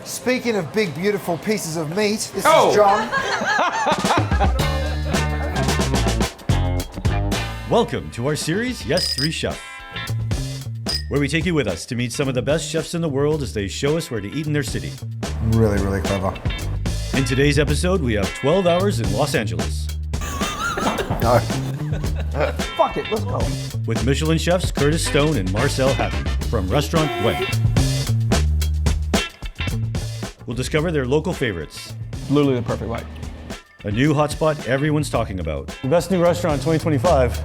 Speaking of big, beautiful pieces of meat, this is John. Welcome to our series, Yes, 3 Chef, where we take you with us to meet some of the best chefs in the world as they show us where to eat in their city. Really, really clever. In today's episode, we have 12 hours in Los Angeles. No. Fuck it, let's go. With Michelin chefs Curtis Stone and Marcel Hatton from restaurant Gwen. We'll discover their local favorites. Literally the perfect bite. A new hotspot everyone's talking about. The best new restaurant 2025.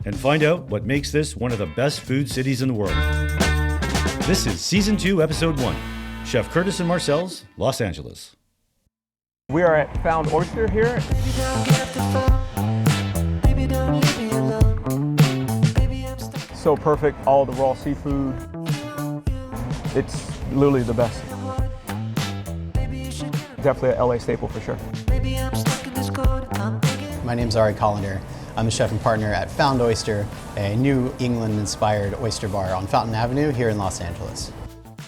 And find out what makes this one of the best food cities in the world. This is Season 2, Episode 1. Chef Curtis and Marcel's Los Angeles. We are at Found Oyster here. So perfect, all the raw seafood. It's literally the best. Definitely a LA staple for sure. My name's Ari Collender. I'm the chef and partner at Found Oyster, a New England-inspired oyster bar on Fountain Avenue here in Los Angeles.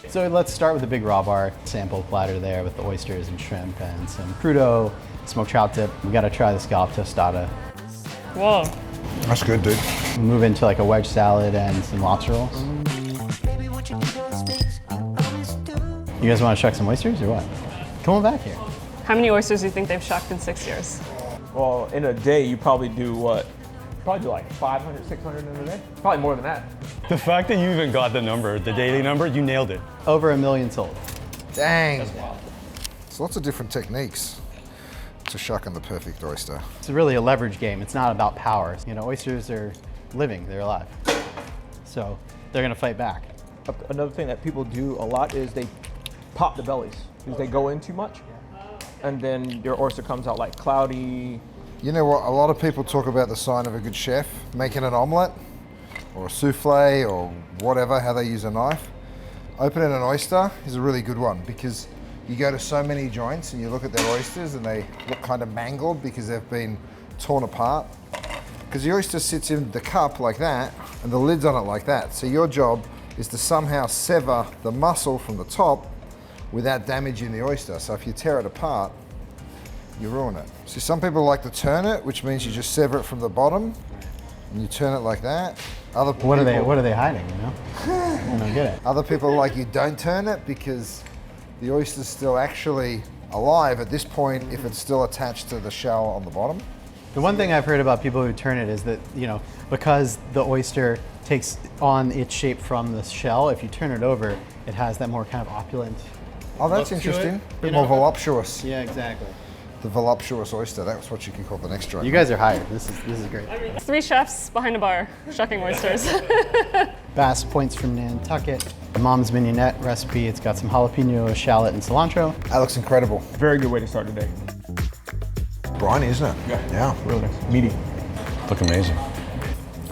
So let's start with the big raw bar sample platter there with the oysters and shrimp and some crudo, smoked trout tip. We gotta try the scallop tostada. Whoa. That's good, dude. We'll move into like a wedge salad and some lobster rolls. You guys wanna shuck some oysters or what? Come on back here. How many oysters do you think they've shucked in 6 years? Well, in a day, you probably do what? Probably do like 500, 600 in a day. Probably more than that. The fact that you even got the number, the daily number, you nailed it. Over 1 million sold. Dang. There's lots of different techniques to shucking the perfect oyster. It's really a leverage game. It's not about power. You know, oysters are living, they're alive. So they're gonna fight back. Another thing that people do a lot is they pop the bellies because they go in too much. And then your oyster comes out like cloudy. You know what? A lot of people talk about the sign of a good chef, making an omelette or a souffle or whatever, how they use a knife. Opening an oyster is a really good one because you go to so many joints and you look at their oysters and they look kind of mangled because they've been torn apart. Because the oyster sits in the cup like that and the lid's on it like that. So your job is to somehow sever the muscle from the top without damaging the oyster. So if you tear it apart, you ruin it. So some people like to turn it, which means you just sever it from the bottom and you turn it like that. What are they hiding, you know? I don't get it. Other people like you don't turn it because the oyster's still actually alive at this point if it's still attached to the shell on the bottom. The one thing I've heard about people who turn it is that, you know, because the oyster takes on its shape from the shell, if you turn it over, it has that more kind of opulent. Oh, that's look to interesting. it, Bit you more know? voluptuous. Yeah, exactly. The voluptuous oyster, that's what you can call the next joint. You guys are hired. This is great. 3 chefs behind a bar, shucking oysters. Bass points from Nantucket. Mom's mignonette recipe. It's got some jalapeno, shallot, and cilantro. That looks incredible. Very good way to start the day. Briny, isn't it? Yeah. Really nice. Meaty. Look amazing.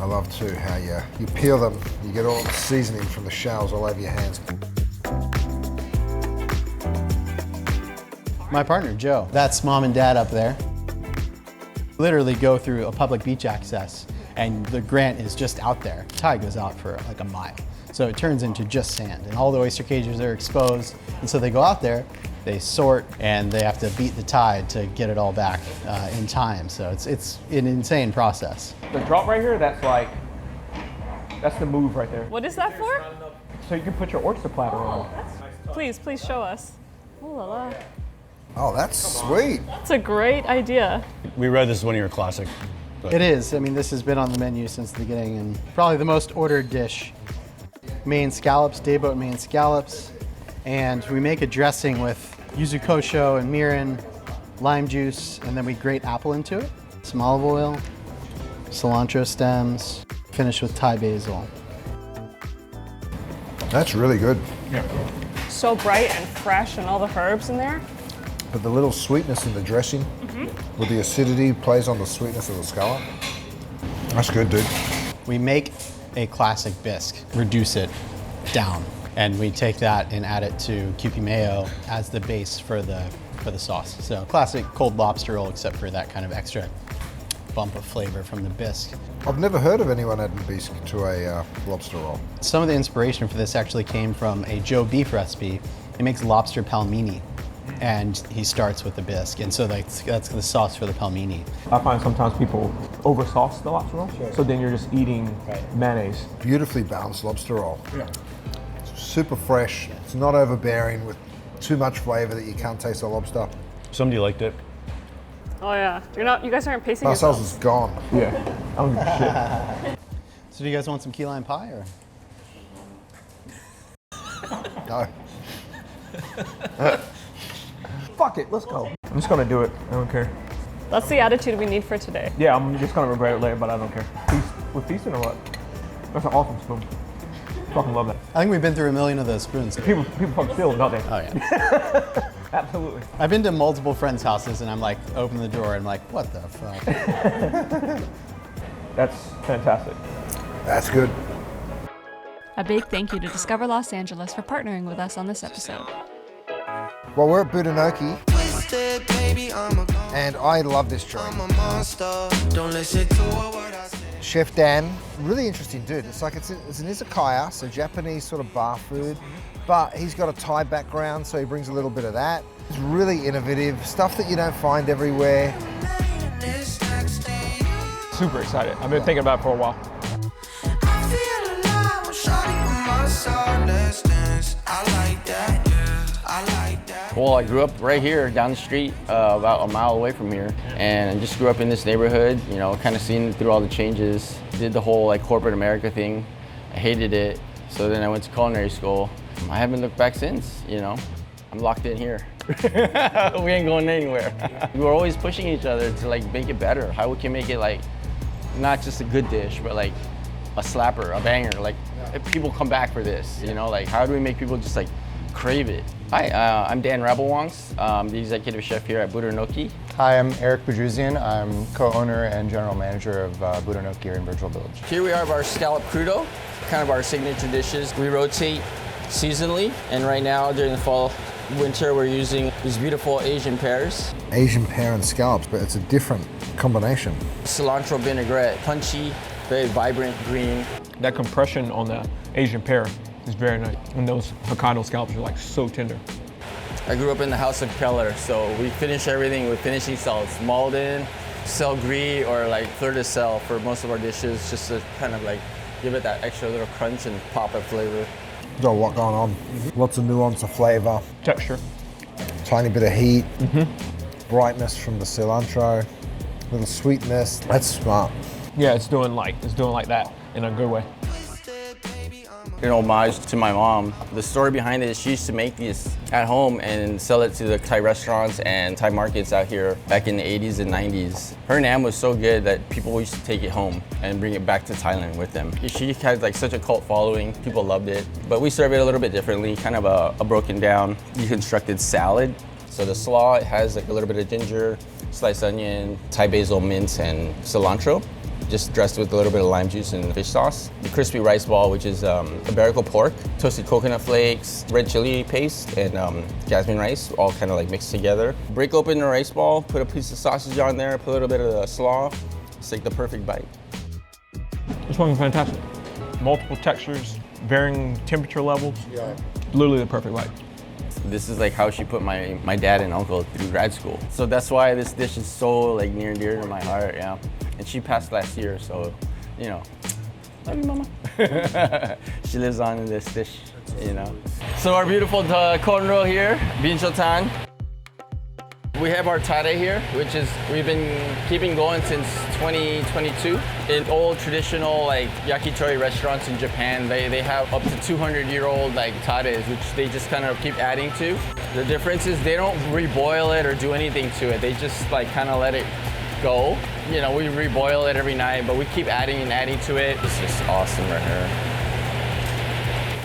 I love too how you peel them, you get all the seasoning from the shells all over your hands. My partner, Joe. That's mom and dad up there. Literally go through a public beach access and the grant is just out there. Tide goes out for like a mile. So it turns into just sand and all the oyster cages are exposed. And so they go out there, they sort, and they have to beat the tide to get it all back in time. So it's an insane process. The drop right here, that's the move right there. What is that for? So you can put your oyster platter on. Please show us. Oh la la. Oh, that's sweet. That's a great idea. We read this is one of your classic. It is. I mean, this has been on the menu since the beginning and probably the most ordered dish. Maine scallops, dayboat Maine scallops. And we make a dressing with yuzu kosho and mirin, lime juice, and then we grate apple into it. Some olive oil, cilantro stems, finish with Thai basil. That's really good. So bright and fresh and all the herbs in there. But the little sweetness in the dressing with the acidity plays on the sweetness of the scallop. That's good, dude. We make a classic bisque, reduce it down, and we take that and add it to Kewpie mayo as the base for the sauce. So classic cold lobster roll, except for that kind of extra bump of flavor from the bisque. I've never heard of anyone adding bisque to a lobster roll. Some of the inspiration for this actually came from a Joe beef recipe He makes lobster pelmeni, and he starts with the bisque, and so that's the sauce for the pelmeni. I find sometimes people over sauce the lobster roll, so then you're just eating mayonnaise. Beautifully balanced lobster roll. It's super fresh. It's not overbearing with too much flavor that you can't taste the lobster. Somebody liked it. Oh yeah. You guys aren't pacing Marcel's yourselves. is gone. Yeah, I don't give a shit. So do you guys want some key lime pie, or? No. Fuck it, let's go. I'm just gonna do it. I don't care. That's the attitude we need for today. Yeah, I'm just gonna regret it later, but I don't care. We're feasting or what? That's an awesome spoon. Fucking love that. I think we've been through a million of those spoons. People fucking steal them, don't they? Oh yeah. Absolutely. I've been to multiple friends' houses, and I'm like, open the door, and I'm like, what the fuck? That's fantastic. That's good. A big thank you to Discover Los Angeles for partnering with us on this episode. Well, we're at Budonoki, and I love this joint. Chef Dan, really interesting dude. It's like it's an Izakaya, so Japanese sort of bar food, but he's got a Thai background, so he brings a little bit of that. It's really innovative, stuff that you don't find everywhere. Super excited. I've been thinking about it for a while. Well, I grew up right here down the street, about a mile away from here, and I just grew up in this neighborhood, you know, kind of seeing through all the changes. Did the whole like corporate America thing. I hated it, so then I went to culinary school. I haven't looked back since, you know. I'm locked in here. We ain't going anywhere. We were always pushing each other to like make it better. How we can make it like not just a good dish, but like a slapper, a banger. Like people come back for this, you know. Like how do we make people just like crave it? Hi, I'm Dan Rabilwongse. I'm the executive chef here at Budonoki. Hi, I'm Eric Bedruzian. I'm co-owner and general manager of Budonoki here in Virgil Village. Here we have our scallop crudo, kind of our signature dishes. We rotate seasonally, and right now during the fall, winter, we're using these beautiful Asian pears. Asian pear and scallops, but it's a different combination. Cilantro vinaigrette, punchy, very vibrant green. That compression on the Asian pear is very nice. And those Hokkaido scallops are like so tender. I grew up in the house of Keller, so we finish everything with finishing salts. Malden, sel gris, or like fleur de sel for most of our dishes, just to kind of like give it that extra little crunch and pop of flavor. There's a lot going on. Lots of nuance of flavor. Texture. Tiny bit of heat. Brightness from the cilantro. Little sweetness. That's smart. Yeah, it's doing like that in a good way. In homage to my mom, the story behind it is she used to make these at home and sell it to the Thai restaurants and Thai markets out here back in the 80s and 90s. Her naan was so good that people used to take it home and bring it back to Thailand with them. She has like such a cult following, people loved it. But we serve it a little bit differently, kind of a broken down, deconstructed salad. So the slaw, it has like a little bit of ginger, sliced onion, Thai basil, mint, and cilantro. Just dressed with a little bit of lime juice and fish sauce. The crispy rice ball, which is Iberico pork, toasted coconut flakes, red chili paste, and jasmine rice, all kind of like mixed together. Break open the rice ball, put a piece of sausage on there, put a little bit of the slaw. It's like the perfect bite. This one's fantastic. Multiple textures, varying temperature levels. Yeah. Literally the perfect bite. This is like how she put my dad and uncle through grad school. So that's why this dish is so like near and dear to my heart, yeah. And she passed last year, so, you know, love you, mama. She lives on in this dish, you know. So our beautiful corn roll here, Binchotan. We have our tare here, which is, we've been keeping going since 2022. In old traditional like yakitori restaurants in Japan, they have up to 200-year-old like tares, which they just kind of keep adding to. The difference is they don't reboil it or do anything to it. They just like kind of let it go. You know, we reboil it every night, but we keep adding and adding to it. This is awesome right here.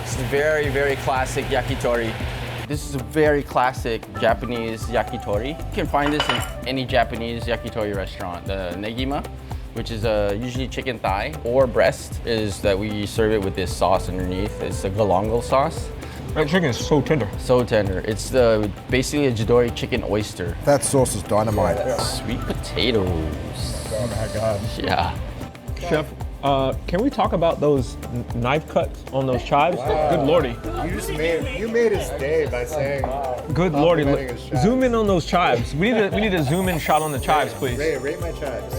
It's very, very classic yakitori. This is a very classic Japanese yakitori. You can find this in any Japanese yakitori restaurant. The negima, which is usually chicken thigh or breast, is that we serve it with this sauce underneath. It's a galangal sauce. That chicken is so tender. So tender. It's basically a Jidori chicken oyster. That sauce is dynamite. Sweet potatoes. Oh my God. Yeah. Chef, Can we talk about those knife cuts on those chives? Good lordy. You made his day by saying. Good lordy. complimenting his chives. Zoom in on those chives. We need a zoom in shot on the chives, please. Rate my chives.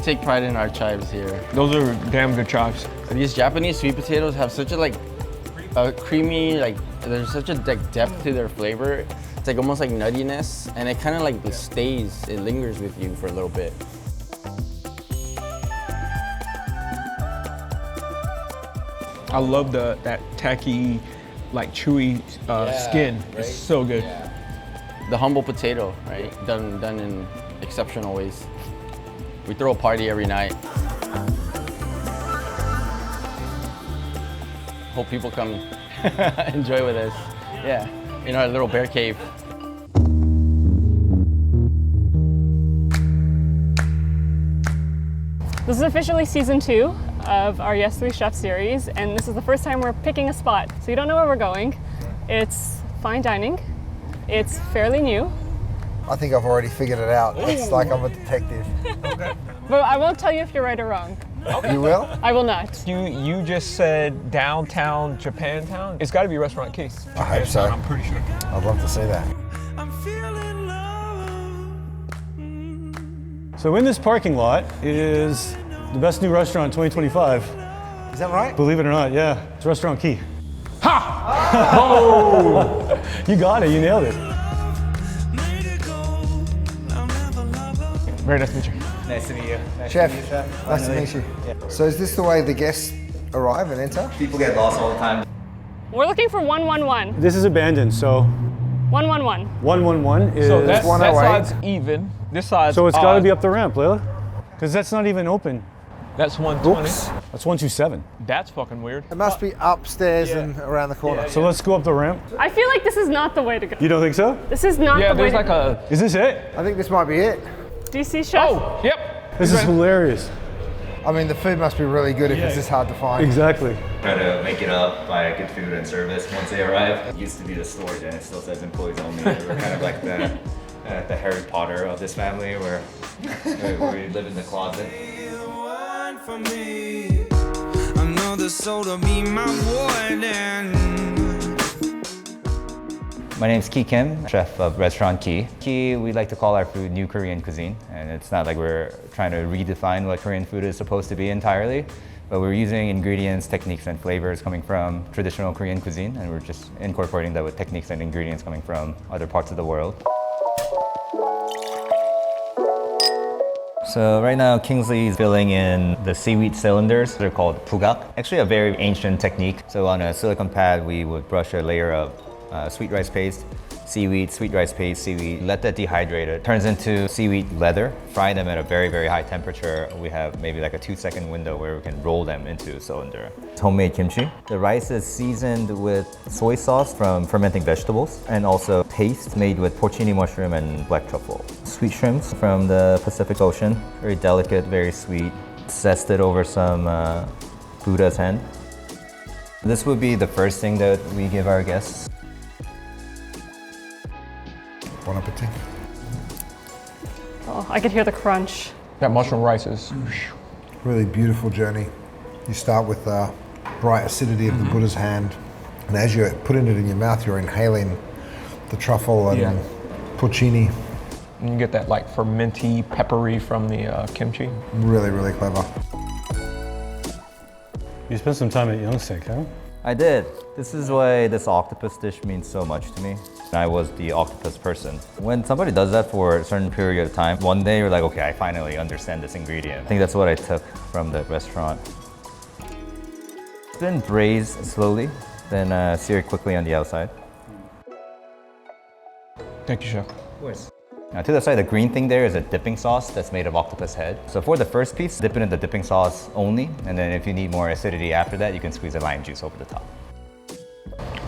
Take pride in our chives here. Those are damn good chives. These Japanese sweet potatoes have such a creamy, there's such a depth to their flavor. It's like almost like nuttiness, and it kind of like stays, it lingers with you for a little bit. I love that tacky, like chewy skin. It's so good. The humble potato, right? Done in exceptional ways. We throw a party every night. Hope people come enjoy with us. Yeah, in our little bear cave. This is officially season 2 of our Yes 3 Chef series, and this is the first time we're picking a spot. So you don't know where we're going. It's fine dining. It's fairly new, I think I've already figured it out. It's like I'm a detective. but I won't tell you if you're right or wrong. You will? I will not. You just said downtown Japantown. It's got to be Restaurant Key. I hope so. I'm pretty sure. I'd love to see that. So in this parking lot is the best new restaurant 2025. Is that right? Believe it or not, yeah. It's Restaurant Key. Ha! Oh! You got it, you nailed it. Very nice to meet you. Nice to meet you. Chef, nice to meet you. So is this the way the guests arrive and enter? People get lost all the time. We're looking for 111. This is abandoned, so 111. 111 is... So that 108. side's even. This side's So it's got to odd. be up the ramp, Layla. Because that's not even open. That's 120. Oops. That's 127. That's fucking weird. It must be upstairs and around the corner. So let's go up the ramp. I feel like this is not the way to go. You don't think so? This is not Yeah, the way there's to like go. a. Is this it? I think this might be it. Do you see, Chef? Oh, yep. This is hilarious. I mean, the food must be really good if it's this hard to find. Exactly. Try to make it up by good food and service once they arrive. It used to be the stores and it still says employees only. We're kind of like the Harry Potter of this family where we live in the closet. My name's Ki Kim, chef of Restaurant Ki. Ki, we like to call our food new Korean cuisine, and it's not like we're trying to redefine what Korean food is supposed to be entirely, but we're using ingredients, techniques, and flavors coming from traditional Korean cuisine, and we're just incorporating that with techniques and ingredients coming from other parts of the world. So right now, Kingsley is filling in the seaweed cylinders. They're called pugak. Actually a very ancient technique. So on a silicone pad, we would brush a layer of sweet rice paste, seaweed, sweet rice paste, seaweed. Let that dehydrate. It turns into seaweed leather. Fry them at a very, very high temperature. We have maybe like a 2-second window where we can roll them into a cylinder. It's homemade kimchi. The rice is seasoned with soy sauce from fermenting vegetables and also paste made with porcini mushroom and black truffle. Sweet shrimps from the Pacific Ocean. Very delicate, very sweet. Zested over some Buddha's hen. This would be the first thing that we give our guests. Bon appetit. Oh, I could hear the crunch. That mushroom rice is. Really beautiful journey. You start with the bright acidity of the Buddha's hand, and as you're putting it in your mouth, you're inhaling the truffle and porcini. And you get that like fermenty, peppery from the kimchi. Really, really clever. You spent some time at Youngsek, huh? I did. This is why this octopus dish means so much to me. I was the octopus person. When somebody does that for a certain period of time, one day you're like, okay, I finally understand this ingredient. I think that's what I took from the restaurant. It's been braised slowly, then seared quickly on the outside. Thank you, Chef. Of course. Now to the side, the green thing there is a dipping sauce that's made of octopus head. So for the first piece, dip it in the dipping sauce only, and then if you need more acidity after that, you can squeeze a lime juice over the top.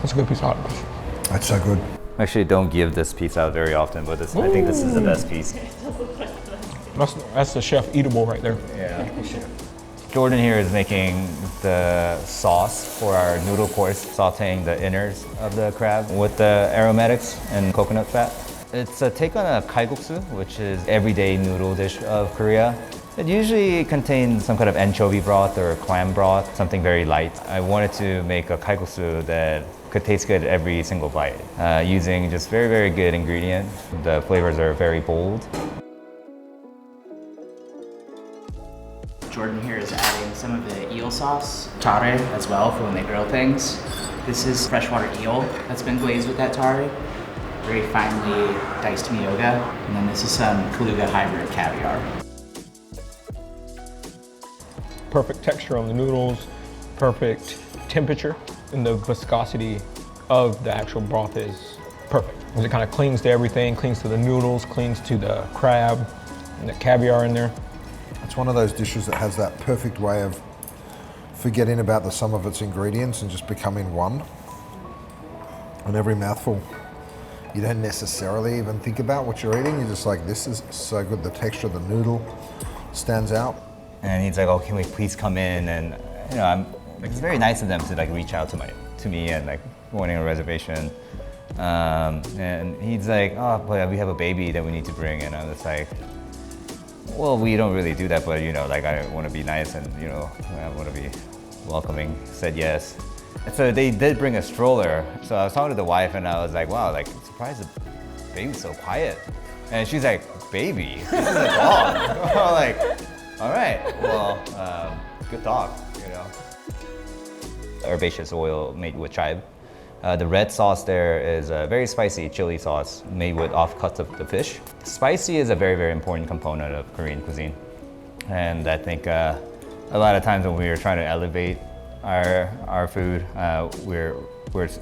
That's a good piece of octopus. That's so good. Actually, don't give this piece out very often, but I think this is the best piece. That's the chef eatable right there. Yeah. Jordan here is making the sauce for our noodle course, sauteing the innards of the crab with the aromatics and coconut fat. It's a take on a kalguksu, which is everyday noodle dish of Korea. It usually contains some kind of anchovy broth or clam broth, something very light. I wanted to make a kalguksu that could taste good every single bite, using just very, very good ingredients. The flavors are very bold. Jordan here is adding some of the eel sauce, tare as well for when they grill things. This is freshwater eel that's been glazed with that tare. Very finely diced miyoga. And then this is some Kaluga hybrid caviar. Perfect texture on the noodles, perfect temperature, and the viscosity of the actual broth is perfect. It kind of clings to everything, clings to the noodles, clings to the crab, and the caviar in there. It's one of those dishes that has that perfect way of forgetting about the sum of its ingredients and just becoming one. And every mouthful, you don't necessarily even think about what you're eating. You're just like, this is so good. The texture of the noodle stands out. And he's like, "Oh, can we please come in?" And you know, it's very nice of them to like reach out to me and like wanting a reservation. And he's like, "Oh, but we have a baby that we need to bring," and I'm just like, "Well, we don't really do that, but you know, like I want to be nice and you know, I want to be welcoming." Said yes. So they did bring a stroller. So I was talking to the wife and I was like, "Wow, like surprised the baby's so quiet." And she's like, "Baby? This is a dog." I'm like, all right, well, good dog, you know. Herbaceous oil made with chive. The red sauce there is a very spicy chili sauce made with offcuts of the fish. Spicy is a very, very important component of Korean cuisine. And I think a lot of times when we are trying to elevate our food, we're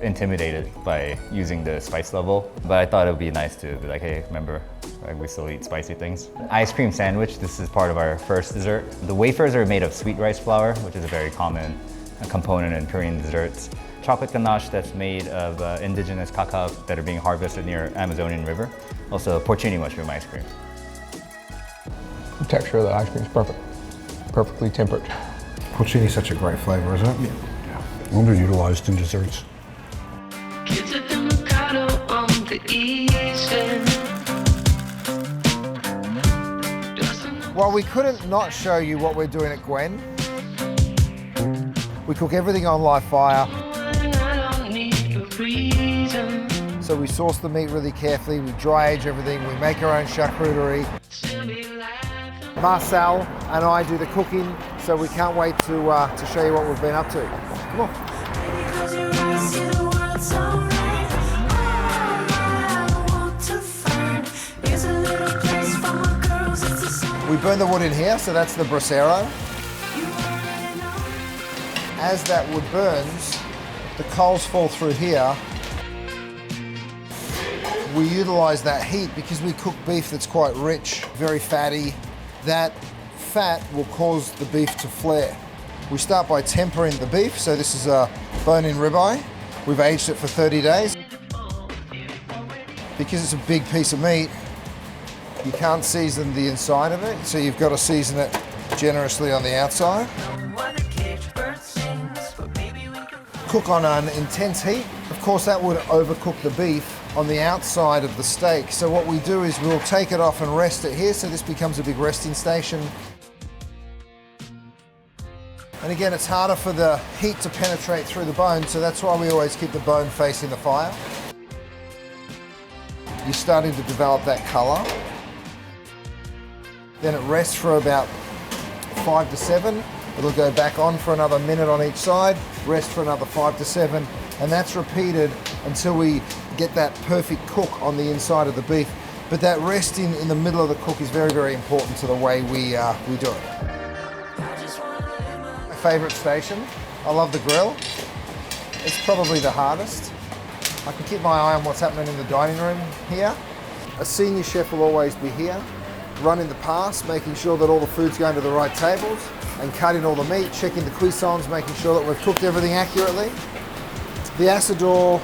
intimidated by using the spice level. But I thought it would be nice to be like, hey, remember, like we still eat spicy things. Ice cream sandwich, this is part of our first dessert. The wafers are made of sweet rice flour, which is a very common component in Korean desserts. Chocolate ganache that's made of indigenous cacao that are being harvested near Amazonian River. Also porcini mushroom ice cream. The texture of the ice cream is perfect. Perfectly tempered. Porcini is such a great flavor, isn't it? Yeah. Underutilized in desserts. Well, we couldn't not show you what we're doing at Gwen. We cook everything on live fire. So we source the meat really carefully, we dry age everything, we make our own charcuterie. Marcel and I do the cooking, so we can't wait to show you what we've been up to. Come on. We burn the wood in here, so that's the brasero. As that wood burns, the coals fall through here. We utilize that heat because we cook beef that's quite rich, very fatty. That fat will cause the beef to flare. We start by tempering the beef, so this is a bone-in ribeye. We've aged it for 30 days. Because it's a big piece of meat, you can't season the inside of it, so you've got to season it generously on the outside. Cook on an intense heat. Of course, that would overcook the beef on the outside of the steak. So what we do is we'll take it off and rest it here, so this becomes a big resting station. And again, it's harder for the heat to penetrate through the bone, so that's why we always keep the bone facing the fire. You're starting to develop that color. Then it rests for about 5 to 7. It'll go back on for another minute on each side, rest for another 5 to 7, and that's repeated until we get that perfect cook on the inside of the beef. But that resting in the middle of the cook is very, very important to the way we do it. My favorite station, I love the grill. It's probably the hardest. I can keep my eye on what's happening in the dining room here. A senior chef will always be here, running the pass, making sure that all the food's going to the right tables, and cutting all the meat, checking the cuissons, making sure that we've cooked everything accurately. The asador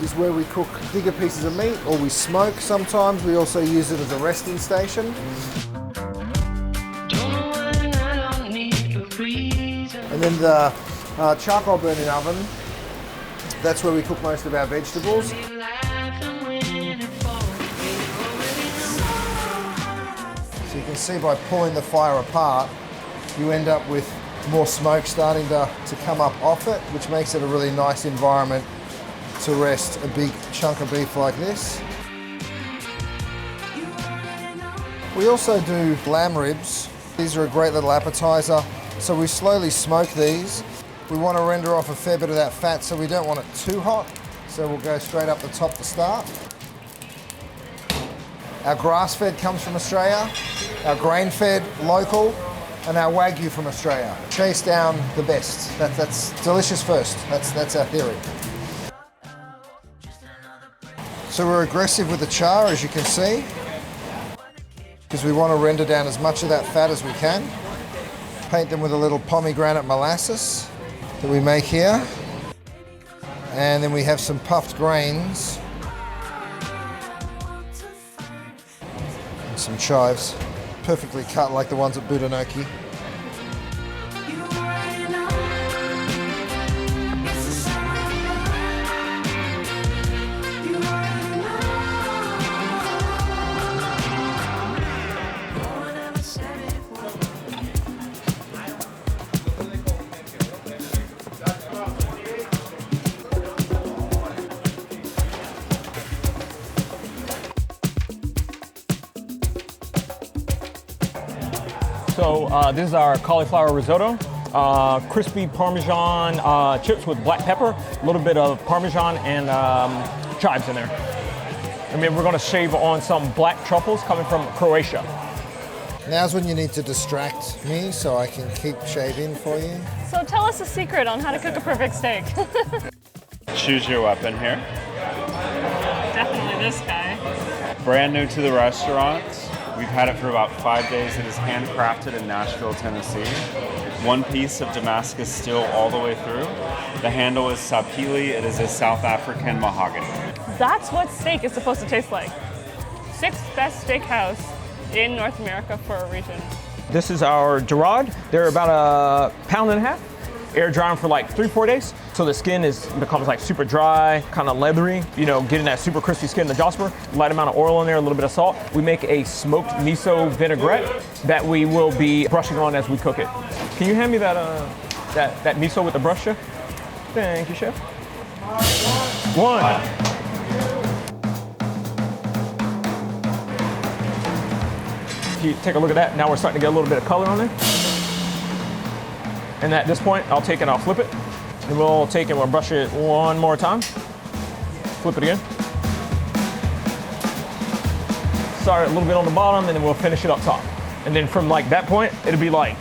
is where we cook bigger pieces of meat, or we smoke sometimes. We also use it as a resting station. And then the charcoal burning oven, that's where we cook most of our vegetables. So you can can see by pulling the fire apart, you end up with more smoke starting to come up off it, which makes it a really nice environment to rest a big chunk of beef like this. We also do lamb ribs. These are a great little appetizer. So we slowly smoke these. We want to render off a fair bit of that fat, so we don't want it too hot. So we'll go straight up the top to start. Our grass-fed comes from Australia, our grain-fed local, and our Wagyu from Australia. Chase down the best. That's delicious first. That's our theory. So we're aggressive with the char, as you can see, because we want to render down as much of that fat as we can. Paint them with a little pomegranate molasses that we make here. And then we have some puffed grains and some chives, perfectly cut like the ones at Budonoki. So this is our cauliflower risotto. Crispy Parmesan chips with black pepper, a little bit of Parmesan and chives in there. And then we're gonna shave on some black truffles coming from Croatia. Now's when you need to distract me so I can keep shaving for you. So tell us a secret on how to cook a perfect steak. Choose your weapon here. Definitely this guy. Brand new to the restaurant. We've had it for about 5 days. It is handcrafted in Nashville, Tennessee. One piece of Damascus steel all the way through. The handle is sapili. It is a South African mahogany. That's what steak is supposed to taste like. 6th best steakhouse in North America for a region. This is our Gerard. They're about 1.5 pounds. Air dry them for like 3-4 days. So the skin becomes like super dry, kind of leathery, you know, getting that super crispy skin, the Josper. Light amount of oil in there, a little bit of salt. We make a smoked miso vinaigrette that we will be brushing on as we cook it. Can you hand me that miso with the brush, Chef? Thank you, Chef. One. If you take a look at that, now we're starting to get a little bit of color on there. And at this point, I'll take it, I'll flip it. And we'll take it, we'll brush it one more time. Flip it again. Start a little bit on the bottom, and then we'll finish it up top. And then from like that point, it'll be like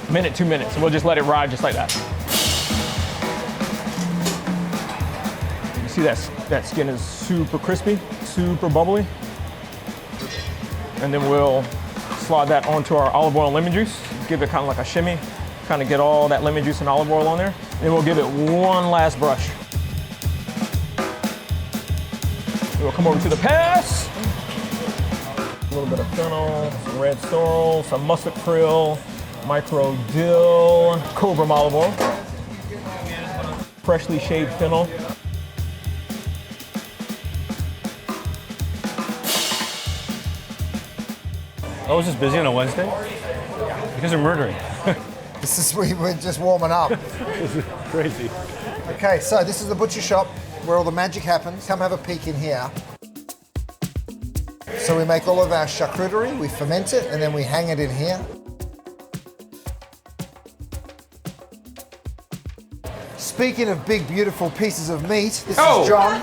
minute, 2 minutes. And we'll just let it ride just like that. You see that skin is super crispy, super bubbly. And then we'll slide that onto our olive oil and lemon juice. Give it kind of like a shimmy. Kind of get all that lemon juice and olive oil on there. Then we'll give it one last brush. We'll come over to the pass. A little bit of fennel, some red sorrel, some mustard krill, micro dill, cobra olive oil, freshly shaved fennel. I was just busy on a Wednesday? You guys are murdering. We're just warming up. This is crazy. Okay, so this is the butcher shop where all the magic happens. Come have a peek in here. So we make all of our charcuterie, we ferment it, and then we hang it in here. Speaking of big, beautiful pieces of meat, this is John.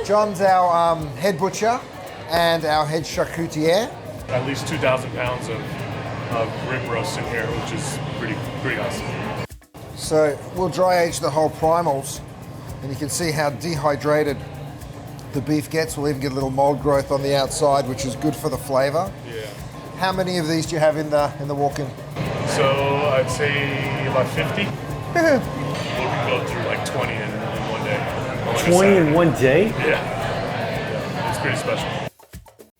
John's our head butcher and our head charcutier. At least 2,000 pounds of rib roast in here, which is pretty awesome. So we'll dry age the whole primals, and you can see how dehydrated the beef gets. We'll even get a little mold growth on the outside, which is good for the flavor. Yeah. How many of these do you have in the walk-in? So I'd say about 50. We can go through like 20 in one day. 20 in one day? Yeah. It's pretty special.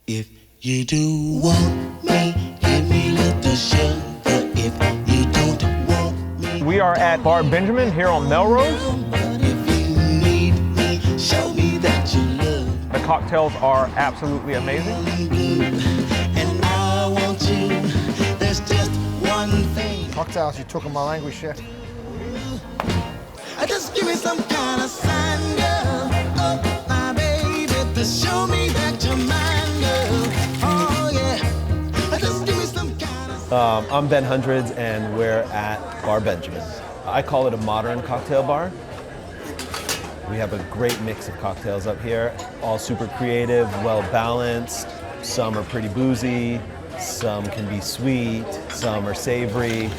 If you do want me, give me little sugar. If you don't want me, we are at Bar Benjamin here on Melrose. if you need me, show me that you love The cocktails are absolutely amazing. me. one thing. Cocktails, you took on my language, chef. Just give me some kind of sign, girl. Oh, my baby, to show me that you're mine, girl. Oh, yeah. Just give me some kind of I'm Ben Hundreds, and we're at Bar Benjamin. I call it a modern cocktail bar. We have a great mix of cocktails up here, all super creative, well balanced. Some are pretty boozy, some can be sweet, some are savory.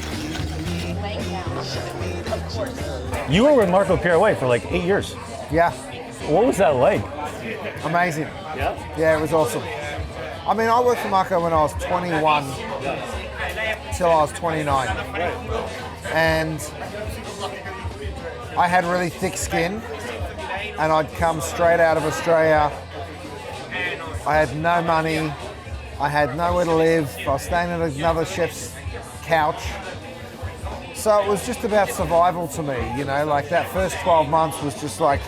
You were with Marco Pirouet for like 8 years. Yeah. What was that like? Amazing. Yeah? Yeah, it was awesome. I mean, I worked for Marco when I was 21 till I was 29. And I had really thick skin, and I'd come straight out of Australia. I had no money. I had nowhere to live. I was staying at another chef's couch. So it was just about survival to me, you know, like that first 12 months was just like,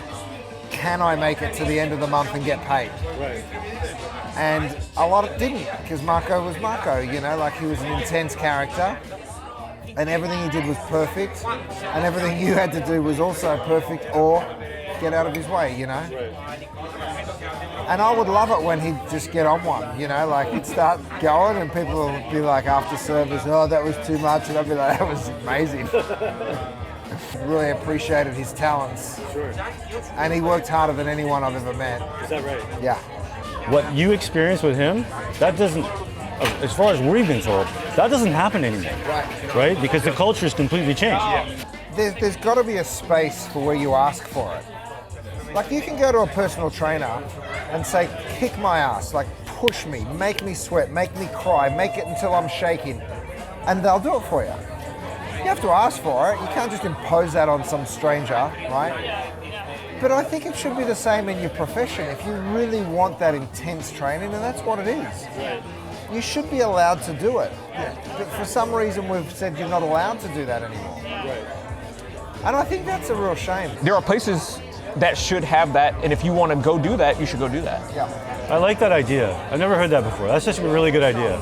can I make it to the end of the month and get paid? Right. And a lot of didn't, because Marco was Marco, you know, like he was an intense character, and everything he did was perfect, and everything you had to do was also perfect, or get out of his way, you know? Right. And I would love it when he'd just get on one, you know, like he'd start going and people would be like after service, oh, that was too much, and I'd be like, that was amazing. Really appreciated his talents. Sure. And he worked harder than anyone I've ever met. Is that right? Yeah. What you experienced with him, that doesn't, as far as we've been told, that doesn't happen anymore. Right. Right? Because the culture's completely changed. There's got to be a space for where you ask for it. Like you can go to a personal trainer and say, kick my ass, like push me, make me sweat, make me cry, make it until I'm shaking, and they'll do it for you. You have to ask for it. You can't just impose that on some stranger, right? But I think it should be the same in your profession. If you really want that intense training, and that's what it is, you should be allowed to do it. But for some reason, we've said you're not allowed to do that anymore. And I think that's a real shame. There are places that should have that, and if you want to go do that, you should go do that. Yeah. I like that idea. I've never heard that before. That's just a really good idea.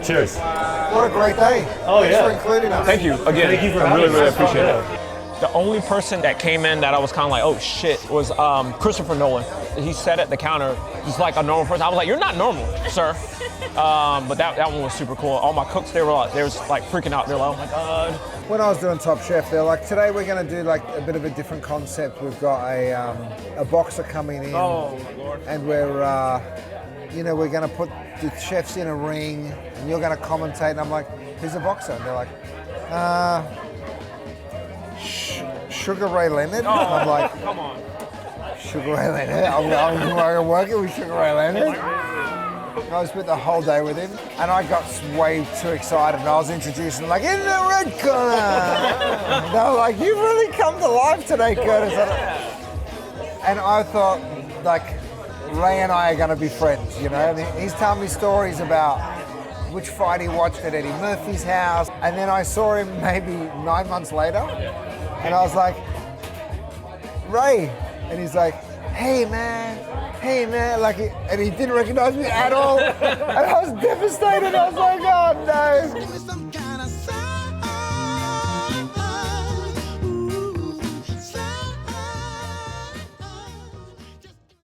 Cheers. What a great day. Oh, Thanks yeah. for including us. Thank you again. Thank you for I having really us. appreciate it. The only person that came in that I was kind of like, oh shit, was Christopher Nolan. He sat at the counter just like a normal person. I was like, you're not normal, sir. But that one was super cool. All my cooks, they was like freaking out. They're like, oh my God. When I was doing Top Chef, they're like, today we're going to do like a bit of a different concept. We've got a boxer coming in, and we're, you know, we're going to put the chefs in a ring, and you're going to commentate. And I'm like, who's a boxer? And they're like, Sugar Ray Leonard. Oh, I'm like, come on. Sugar Ray Leonard. I'm working with Sugar Ray Leonard. I spent the whole day with him, and I got way too excited, and I was introducing like, in the red corner. And they were like, you've really come to life today, Curtis. And I thought, like, Ray and I are going to be friends, you know? And he's telling me stories about which fight he watched at Eddie Murphy's house. And then I saw him maybe 9 months later, and I was like, Ray. And he's like, hey man, like, and he didn't recognize me at all. And I was devastated. I was like, oh no.